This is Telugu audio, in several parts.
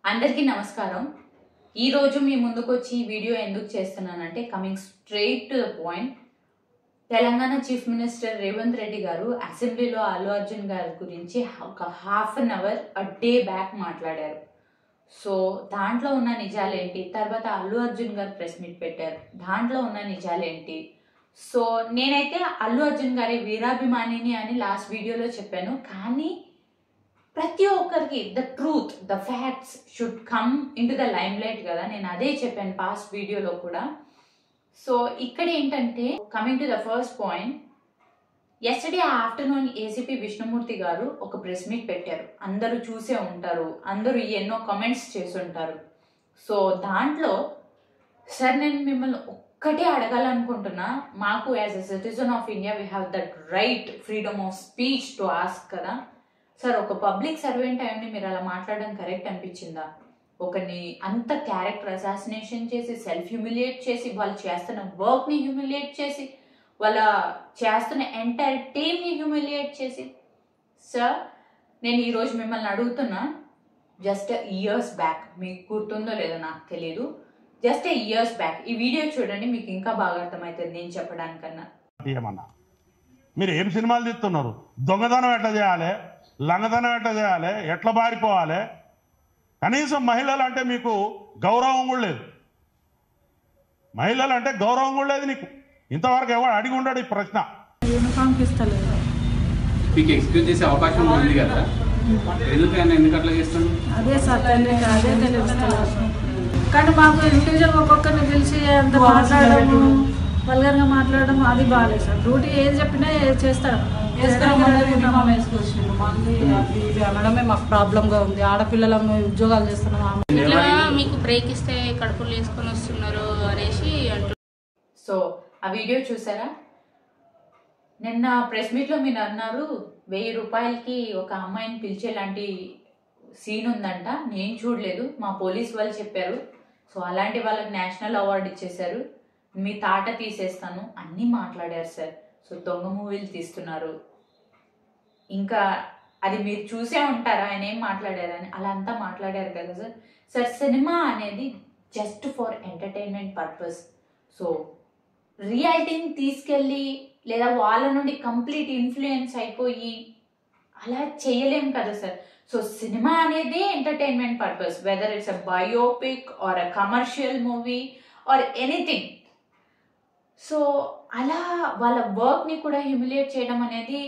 అందరికీ నమస్కారం. ఈ రోజు మీ ముందుకు వచ్చి ఈ వీడియో ఎందుకు చేస్తున్నానంటే coming straight to the point. Telangana chief minister Revanth Reddy గారు అసెంబ్లీలో అల్లు అర్జున్ గారి గురించి ఒక half an hour day back మాట్లాడారు. సో దాంట్లో ఉన్న నిజాలేంటి, తర్వాత అల్లు అర్జున్ గారు ప్రెస్ మీట్ పెట్టారు, దాంట్లో ఉన్న నిజాలేంటి. సో నేనైతే అల్లు అర్జున్ గారి వీరాభిమానిని అని లాస్ట్ వీడియోలో చెప్పాను. కానీ ప్రతి ఒక్కరికి the truth, the facts should come in to the lime light కదా. నేను అదే చెప్పాను పాస్ట్ వీడియోలో కూడా. సో ఇక్కడ ఏంటంటే coming to the first point, yesterday afternoon ACP Vishnumurthy గారు ఒక ప్రెస్ మీట్ పెట్టారు. అందరూ చూసే ఉంటారు, అందరూ ఎన్నో కామెంట్స్ చేసి ఉంటారు. సో దాంట్లో సార్ నేను మిమ్మల్ని ఒక్కటే అడగాలనుకుంటున్నా. మాకు as a citizen of India we have that right, freedom of speech to ask కదా. సార్ ఒక పబ్లిక్ సర్వెంట్ అయ్యండి మీరు అలా మాట్లాడడం కరెక్ట్ అనిపించిందా? ఒకరిని అంత క్యారెక్టర్ అసాసినేషన్ చేసి, సెల్ఫ్ హ్యూమిలియేట్ చేసి, వాళ్ళు చేస్తున్న వర్క్ని హ్యూమిలియేట్ చేసి, వాళ్ళ చేస్తున్న ఎంటైర్ టీమ్ని హ్యూమిలియేట్ చేసి. సార్ నేను ఈరోజు మిమ్మల్ని అడుగుతున్నా, జస్ట్ ఇయర్స్ బ్యాక్, మీకు గుర్తుందో లేదో నాకు తెలియదు, జస్ట్ ఇయర్స్ బ్యాక్ ఈ వీడియో చూడండి, మీకు ఇంకా బాగా అర్థమవుతుంది నేను చెప్పడానికన్నా. మీరు ఏం సినిమాలు తీస్తున్నారు? దొంగతనం ఎట్లా చేయాలి, లంగతనం ఎట్లా చేయాలి, ఎట్లా పారిపోవాలి, కనీసం మహిళలు అంటే మీకు గౌరవం కూడా లేదు. మహిళలు అంటే గౌరవం కూడా లేదు నీకు. ఇంతవరకు ఎవరు అడిగి ఉండడు ఈ ప్రశ్న. మీకు ఎక్స్క్యూజ్ చేసే అవకాశం ఉంది కదా, ఎందుకు అట్లా చేస్తాను? అదే సార్ అదే తెలుస్తుంది. కానీ మాకు ఇండివిజువల్ ఒక్కొక్కరిని పిలిచి అంత మాట్లాడము, వల్గర్గా మాట్లాడడం అది బాగాలేదు సార్. డ్యూటీ ఏది చెప్పినా చేస్తాడు, అనడమే మాకు ప్రాబ్లంగా ఉంది. ఆడపిల్లలము ఉద్యోగాలు చేస్తున్నాం, మీకు బ్రేక్ ఇస్తే కడుపులు వేసుకొని వస్తున్నారు అనేసి అంటున్నారు. సో ఆ వీడియో చూసారా? నిన్న ప్రెస్ మీట్లో మీరు అన్నారు 1000 రూపాయలకి ఒక అమ్మాయిని పిలిచేలాంటి సీన్ ఉందంట. నేను చూడలేదు, మా పోలీస్ వాళ్ళు చెప్పారు. సో అలాంటి వాళ్ళకి నేషనల్ అవార్డు ఇచ్చేశారు, మీ తాట తీసేస్తాను అన్నీ మాట్లాడారు సార్. సో దొంగ మూవీలు తీస్తున్నారు, ఇంకా అది మీరు చూసే ఉంటారా ఆయన ఏం మాట్లాడారని, అలా అంతా మాట్లాడారు కదా సార్. సార్ సినిమా అనేది just for entertainment purpose. So రియాలిటీని తీసుకెళ్ళి లేదా వాళ్ళ నుండి కంప్లీట్ ఇన్ఫ్లుయెన్స్ అయిపోయి అలా చేయలేం కదా సార్. సో సినిమా అనేది entertainment purpose, whether it's a biopic or a commercial movie or anything. So అలా వాళ్ళ వర్క్ని కూడా హ్యూమిలియేట్ చేయడం అనేది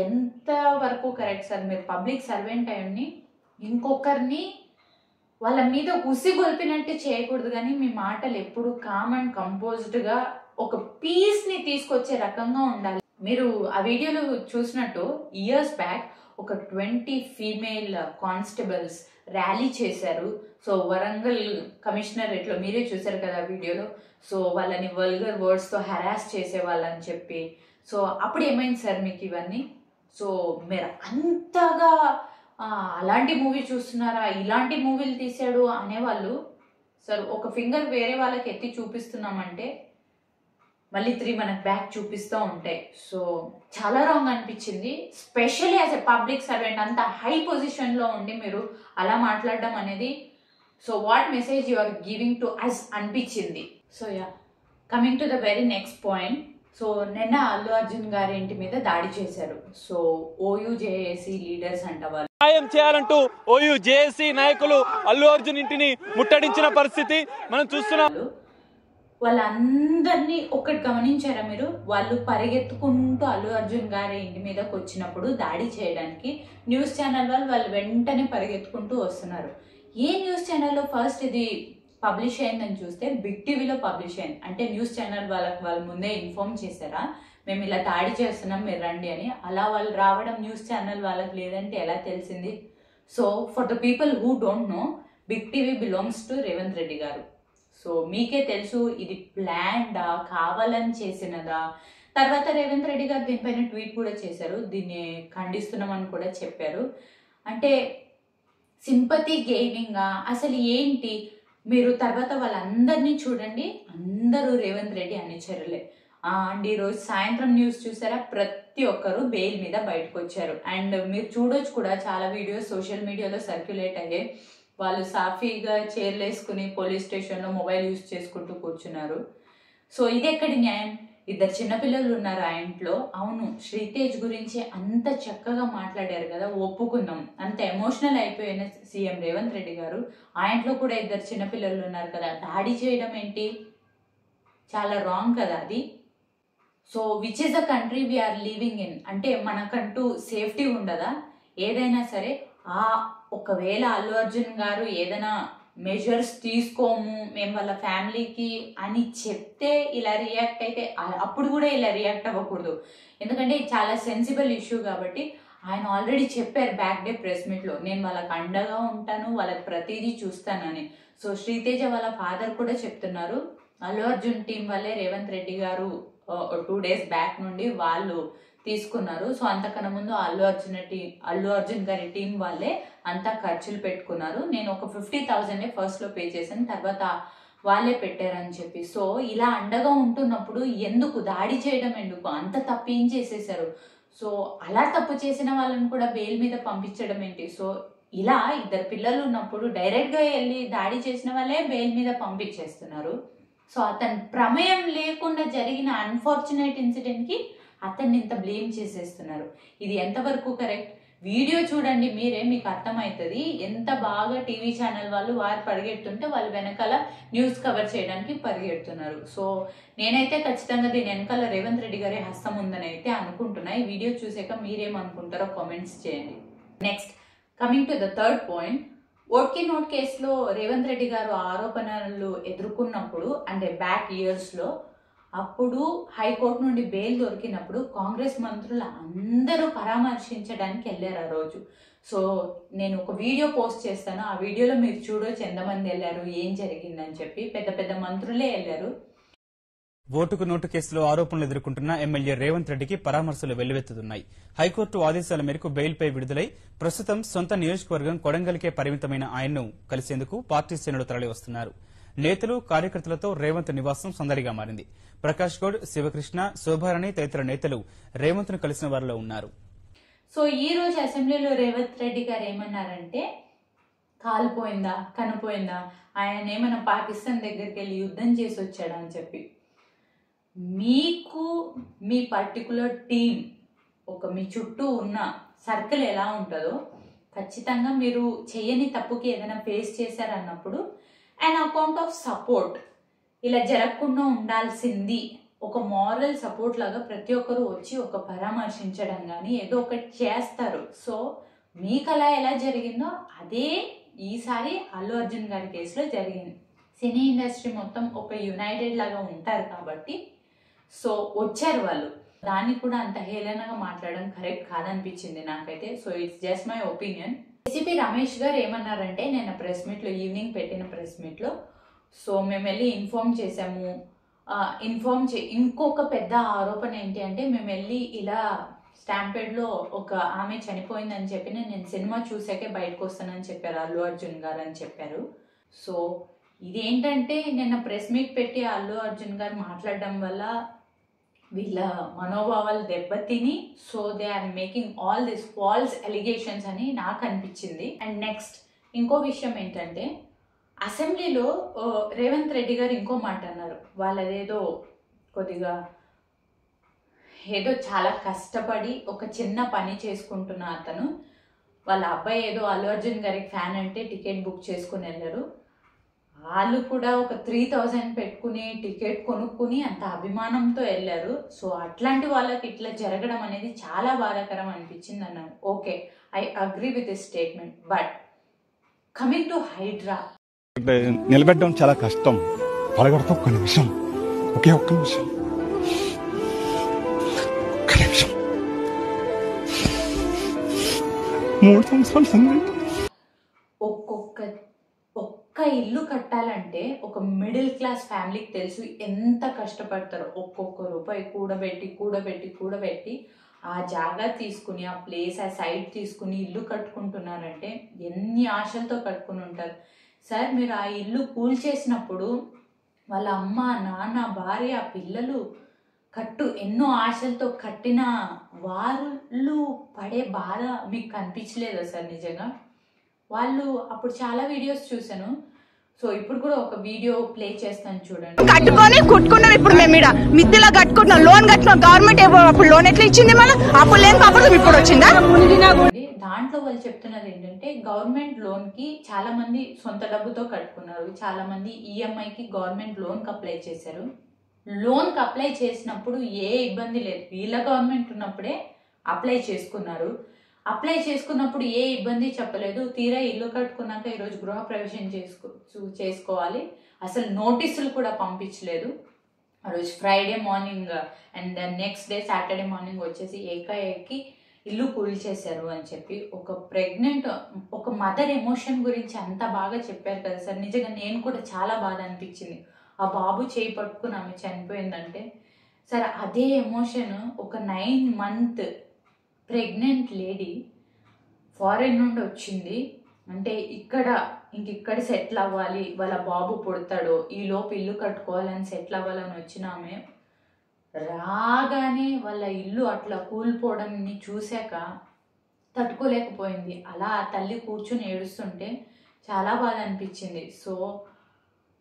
ఎంత వరకు కరెక్ట్ సార్? మీరు పబ్లిక్ సర్వెంట్ అయ్యండి, ఇంకొకరిని వాళ్ళ మీద ఉసిగొల్పినట్టు చేయకూడదు. కానీ మీ మాటలు ఎప్పుడు కామ్ అండ్ కంపోజ్డ్గా ఒక పీస్ని తీసుకొచ్చే రకంగా ఉండాలి. మీరు ఆ వీడియోలో చూసినట్టు ఇయర్స్ బ్యాక్ ఒక 20 ఫీమేల్ కానిస్టేబుల్స్ ర్యాలీ చేశారు. సో వరంగల్ కమిషనరేట్లో మీరే చూసారు కదా వీడియోలో. సో వాళ్ళని వల్గర్ వర్డ్స్తో హెరాస్ చేసేవాళ్ళని చెప్పి. సో అప్పుడు ఏమైంది సార్ మీకు ఇవన్నీ? సో మీరు అంతగా అలాంటి మూవీ చూస్తున్నారా, ఇలాంటి మూవీలు తీసాడు అనేవాళ్ళు. సార్ ఒక ఫింగర్ వేరే వాళ్ళకి ఎత్తి చూపిస్తున్నామంటే మళ్ళీ 3 మనకు బ్యాక్ చూపిస్తూ ఉంటాయి. సో చాలా రాంగ్ అనిపించింది, specially as a public servant అంత హై పొజిషన్లో ఉండి మీరు అలా మాట్లాడడం అనేది. So what message you are giving to us అనిపించింది. So yeah, coming to the very next point. So నిన్న అల్లు అర్జున్ గారి ఇంటి మీద దాడి చేశారు. సో ఓయూజేఏసీ లీడర్స్ అంట వాళ్ళు సాయం చేయాలంటూ ఓయూజేఏసీ నాయకులు అల్లు అర్జున్ ఇంటిని ముట్టడించిన పరిస్థితి మనం చూస్తున్నాం. వాళ్ళందరినీ ఒకటి గమనించారా మీరు? వాళ్ళు పరిగెత్తుకుంటూ అల్లు అర్జున్ గారి ఇంటి మీదకి వచ్చినప్పుడు దాడి చేయడానికి న్యూస్ ఛానల్ వాళ్ళు వెంటనే పరిగెత్తుకుంటూ వస్తున్నారు. ఏ న్యూస్ ఛానల్లో ఫస్ట్ ఇది పబ్లిష్ అయిందని చూస్తే బిగ్ టీవీలో పబ్లిష్ అయింది. అంటే న్యూస్ ఛానల్ వాళ్ళ ముందే ఇన్ఫార్మ్ చేశారా మేము ఇలా దాడి చేస్తున్నాం మీరు రండి అని? అలా వాళ్ళు రావడం న్యూస్ ఛానల్ వాళ్ళకి లేదంటే ఎలా తెలిసింది? So for the people who don't know, big TV belongs to Revanth Reddy garu. So మీకే తెలుసు ఇది ప్లాన్డా, కావాలని చేసినదా? తర్వాత రేవంత్ రెడ్డి గారు దీనిపైన ట్వీట్ కూడా చేశారు, దీన్ని ఖండిస్తున్నామని కూడా చెప్పారు. అంటే సింపతి గెయినింగా అసలు ఏంటి? మీరు తర్వాత వాళ్ళందరినీ చూడండి, అందరూ రేవంత్ రెడ్డి అనుచరులే. అండ్ ఈరోజు సాయంత్రం న్యూస్ చూసారా, ప్రతి ఒక్కరు బెయిల్ మీద బయటకు వచ్చారు. అండ్ మీరు చూడొచ్చు కూడా, చాలా వీడియోస్ సోషల్ మీడియాలో సర్క్యులేట్ అయ్యాయి. వాళ్ళు సాఫీగా చైర్లు వేసుకుని పోలీస్ స్టేషన్లో మొబైల్ యూజ్ చేసుకుంటూ కూర్చున్నారు. సో ఇది ఎక్కడి న్యాయం? 2 చిన్నపిల్లలు ఉన్నారు ఆ ఇంట్లో. అవును, శ్రీతేజ్ గురించి అంత చక్కగా మాట్లాడారు కదా, ఒప్పుకుందాం. అంత ఎమోషనల్ అయిపోయిన సీఎం రేవంత్ రెడ్డి గారు ఆ ఇంట్లో కూడా 2 చిన్నపిల్లలు ఉన్నారు కదా, దాడి చేయడం ఏంటి? చాలా రాంగ్ కదా అది. So which is the country we are living in? అంటే మనకంటూ సేఫ్టీ ఉండదా? ఏదైనా సరే ఒకవేళ అల్లు అర్జున్ గారు ఏదైనా మెజర్స్ తీసుకోము మేము వాళ్ళ ఫ్యామిలీకి అని చెప్తే ఇలా రియాక్ట్ అయితే, అప్పుడు కూడా ఇలా రియాక్ట్ అవ్వకూడదు. ఎందుకంటే చాలా సెన్సిబుల్ ఇష్యూ కాబట్టి. ఆయన ఆల్రెడీ చెప్పారు బ్యాక్ డే ప్రెస్ మీట్లో, నేను వాళ్ళకి అండగా ఉంటాను, వాళ్ళకి ప్రతిదీ చూస్తానని. సో శ్రీతేజ వాళ్ళ ఫాదర్ కూడా చెప్తున్నారు, అల్లు అర్జున్ టీం వల్లే రేవంత్ రెడ్డి గారు 2 డేస్ బ్యాక్ నుండి వాళ్ళు తీసుకున్నారు. సో అంతకన్నా ముందు అల్లు అర్జున్ గారి టీం వాళ్ళే అంతా ఖర్చులు పెట్టుకున్నారు. నేను ఒక 50,000 ఫస్ట్లో పే చేశాను, తర్వాత వాళ్ళే పెట్టారని చెప్పి. సో ఇలా అండగా ఉంటున్నప్పుడు ఎందుకు దాడి చేయడం? ఎందుకు అంత తప్పు ఏం చేసేసారు? సో అలా తప్పు చేసిన వాళ్ళని కూడా బెయిల్ మీద పంపించడం ఏంటి? సో ఇలా 2 పిల్లలు ఉన్నప్పుడు డైరెక్ట్గా వెళ్ళి దాడి చేసిన వాళ్ళే బెయిల్ మీద పంపించేస్తున్నారు. సో అతని ప్రమేయం లేకుండా జరిగిన అన్ఫార్చునేట్ ఇన్సిడెంట్కి అతన్ని ఇంత బ్లేమ్ చేసేస్తున్నారు. ఇది ఎంతవరకు కరెక్ట్? వీడియో చూడండి మీరే, మీకు అర్థమవుతుంది. ఎంత బాగా టీవీ ఛానల్ వాళ్ళు వారు పరిగెడుతుంటే వాళ్ళు వెనకాల న్యూస్ కవర్ చేయడానికి పరిగెడుతున్నారు. సో నేనైతే ఖచ్చితంగా దీని వెనకాల రేవంత్ రెడ్డి గారి హస్తం ఉందని అయితే అనుకుంటున్నా. ఈ వీడియో చూసాక మీరేమనుకుంటారో కామెంట్స్ చేయండి. Next, coming to the third point, ఓట్కి నోట్ కేసులో రేవంత్ రెడ్డి గారు ఆరోపణలు ఎదుర్కొన్నప్పుడు, అంటే బ్యాక్ ఇయర్స్లో, అప్పుడు హైకోర్టు నుండి బెయిల్ దొరికినప్పుడు కాంగ్రెస్ మంత్రులు అందరూ పరామర్శించడానికి వెళ్ళారు ఆ రోజు. సో నేను ఒక వీడియో పోస్ట్ చేస్తాను, ఆ వీడియోలో మీరు చూడొచ్చు ఎంతమంది వెళ్ళారు, ఏం జరిగిందని చెప్పి. పెద్ద పెద్ద మంత్రులే వెళ్ళారు. ఓటుకు నోటు కేసులో ఆరోపణలు ఎదుర్కొంటున్న ఎమ్మెల్యే రేవంత్ రెడ్డికి పరామర్శలు వెల్లువెత్తుతున్నాయి. హైకోర్టు ఆదేశాల మేరకు బెయిల్పై విడుదలై ప్రస్తుతం సొంత నియోజకవర్గం కొడంగల్కే పరిమితమైన ఆయన్ను కలిసేందుకు పార్టీ శ్రేణులు తరలివస్తున్నారు. నేతలు కార్యకర్తలతో రేవంత్ నివాసం సందడిగా మారింది. ప్రకాష్ గౌడ్, శివకృష్ణ, శోభారాణి తదితర నేతలు రేవంత్ ను కలిసిన వారిలో ఉన్నారు. సో ఈ రోజు అసెంబ్లీలో రేవంత్ రెడ్డి గారు ఏమన్నారంటే, కాలిపోయిందా కనిపోయిందా, ఆయన ఏమైనా పాకిస్తాన్ దగ్గరికి వెళ్ళి యుద్ధం చేసి వచ్చాడా అని చెప్పి. మీకు మీ పర్టికులర్ టీం, మీ చుట్టూ ఉన్న సర్కిల్ ఎలా ఉంటుందో, ఖచ్చితంగా మీరు చేయని తప్పుకి ఏదైనా ఫేస్ చేశారన్నప్పుడు అండ్ అకౌంట్ ఆఫ్ సపోర్ట్, ఇలా జరగకుండా ఉండాల్సింది ఒక మారల్ సపోర్ట్ లాగా ప్రతి ఒక్కరు వచ్చి ఒక పరామర్శించడం కానీ ఏదో ఒకటి చేస్తారు. సో మీకు అలా ఎలా జరిగిందో అదే ఈసారి అల్లు అర్జున్ గారి కేసులో జరిగింది. సినీ ఇండస్ట్రీ మొత్తం ఒక యునైటెడ్ లాగా ఉంటారు కాబట్టి సో వచ్చారు వాళ్ళు. దాన్ని కూడా అంత హేళనగా మాట్లాడడం కరెక్ట్ కాదనిపించింది నాకైతే. So it's just my opinion. ACP Ramesh గారు ఏమన్నారంటే, నేను ప్రెస్ మీట్లో ఈవినింగ్ పెట్టిన ప్రెస్ మీట్లో, సో మేము వెళ్ళి ఇన్ఫార్మ్ చేసాము. ఇంకొక పెద్ద ఆరోపణ ఏంటి అంటే, మేము వెళ్ళి ఇలా స్టాంపేడ్లో ఒక ఆమె చనిపోయిందని చెప్పి నేను సినిమా చూసాకే బయటకు వస్తానని చెప్పారు అల్లు అర్జున్ గారు అని చెప్పారు. సో ఇదేంటంటే నిన్న ప్రెస్ మీట్ పెట్టి అల్లు అర్జున్ గారు మాట్లాడడం వల్ల వీళ్ళ మనోభావాలు దెబ్బతిని, so they are making all this false allegations అని నాకు అనిపించింది. అండ్ నెక్స్ట్ ఇంకో విషయం ఏంటంటే, అసెంబ్లీలో రేవంత్ రెడ్డి గారు ఇంకో మాట అన్నారు. వాళ్ళదేదో కొద్దిగా ఏదో చాలా కష్టపడి ఒక చిన్న పని చేసుకుంటున్న అతను, వాళ్ళ అబ్బాయి ఏదో అల్లు అర్జున్ గారికి ఫ్యాన్ అంటే టికెట్ బుక్ చేసుకుని వెళ్ళారు. వాళ్ళు కూడా ఒక 3,000 పెట్టుకుని టికెట్ కొనుక్కుని అంత అభిమానంతో వెళ్ళారు. సో అట్లాంటి వాళ్ళకి ఇట్లా జరగడం అనేది చాలా బాధాకరం అనిపించింది అన్నారు. Okay, I agree with this statement. But coming to HYDRAA, నిలబెట్టడం చాలా కష్టం. పడగొడతా ఒక్క నిమిషం, ఒకే ఒక్క నిమిషం, ఒక్క నిమిషం. 3 సంవత్సరాలు ఒక్క ఇల్లు కట్టాలంటే ఒక మిడిల్ క్లాస్ ఫ్యామిలీకి తెలుసు ఎంత కష్టపడతారో. ఒక్కొక్క రూపాయి కూడబెట్టి ఆ జాగా తీసుకుని, ఆ ప్లేస్, ఆ సైట్ తీసుకుని ఇల్లు కట్టుకుంటున్నారంటే ఎన్ని ఆశలతో కట్టుకుని ఉంటారు. సార్, మీరు ఆ ఇల్లు కూల్చేసినప్పుడు వాళ్ళ అమ్మ, నాన్న, భార్య, పిల్లలు ఎన్నో ఆశలతో కట్టిన వాళ్ళు పడే బాధ మీకు కనిపించలేదా సార్? నిజంగా వాళ్ళు అప్పుడు చాలా వీడియోస్ చూసాను. సో ఇప్పుడు కూడా ఒక వీడియో ప్లే చేస్తాను చూడండి. కట్టుకొని కుట్టుకున్నాం. ఇప్పుడు మేము ఇక్కడ మిత్తిలో కట్టుకుంటున్నాం, లోన్ కట్టినాం. గవర్నమెంట్ అప్పుడు లోన్ ఎట్లా ఇచ్చింది? మళ్ళీ అప్పుడు లేని పాపం ఇప్పుడు వచ్చిందా? దాంట్లో వాళ్ళు చెప్తున్నది ఏంటంటే గవర్నమెంట్ లోన్ కి చాలా మంది సొంత డబ్బుతో కట్టుకున్నారు, చాలా మంది ఈఎంఐకి గవర్నమెంట్ లోన్ కి అప్లై చేశారు. లోన్ కి అప్లై చేసినప్పుడు ఏ ఇబ్బంది లేదు, వీళ్ళ గవర్నమెంట్ ఉన్నప్పుడే అప్లై చేసుకున్నారు. అప్లై చేసుకున్నప్పుడు ఏ ఇబ్బంది చెప్పలేదు. తీరా ఇల్లు కట్టుకున్నాక ఈరోజు గృహప్రవేశం చేసుకోవాలి, అసలు నోటీసులు కూడా పంపించలేదు. ఆ రోజు Friday morning and next day Saturday morning వచ్చేసి ఏకాఏకి ఇల్లు కూల్చేశారు అని చెప్పి ఒక ప్రెగ్నెంట్ ఒక మదర్ ఎమోషన్ గురించి అంత బాగా చెప్పారు కదా సార్. నిజంగా నేను కూడా చాలా బాధ అనిపించింది. ఆ బాబు చేయి పట్టుకుని ఆమె చనిపోయిందంటే సార్ అదే ఎమోషన్ ఒక 9 month ప్రెగ్నెంట్ లేడీ ఫారెన్ నుండి వచ్చింది అంటే ఇక్కడ సెటిల్ అవ్వాలి, వాళ్ళ బాబు పుడతాడో ఈ లోపు ఇల్లు కట్టుకోవాలని సెటిల్ అవ్వాలని వచ్చిన ఆమె రాగానే వాళ్ళ ఇల్లు అట్లా కూలిపోవడాన్ని చూశాక తట్టుకోలేకపోయింది. అలా ఆ తల్లి కూర్చుని ఏడుస్తుంటే చాలా బాధ అనిపించింది. సో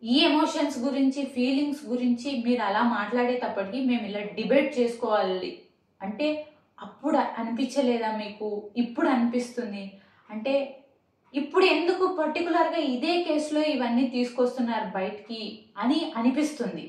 ఈ ఎమోషన్స్ గురించి ఫీలింగ్స్ గురించి మీరు అలా మాట్లాడేటప్పటికి మేము ఇలా డిబేట్ చేసుకోవాలి అంటే అప్పుడు అనిపించలేదా మీకు? ఇప్పుడు అనిపిస్తుంది అంటే ఇప్పుడు ఎందుకు పర్టికులర్గా ఇదే కేసులో ఇవన్నీ తీసుకొస్తున్నారు బయటికి అని అనిపిస్తుంది.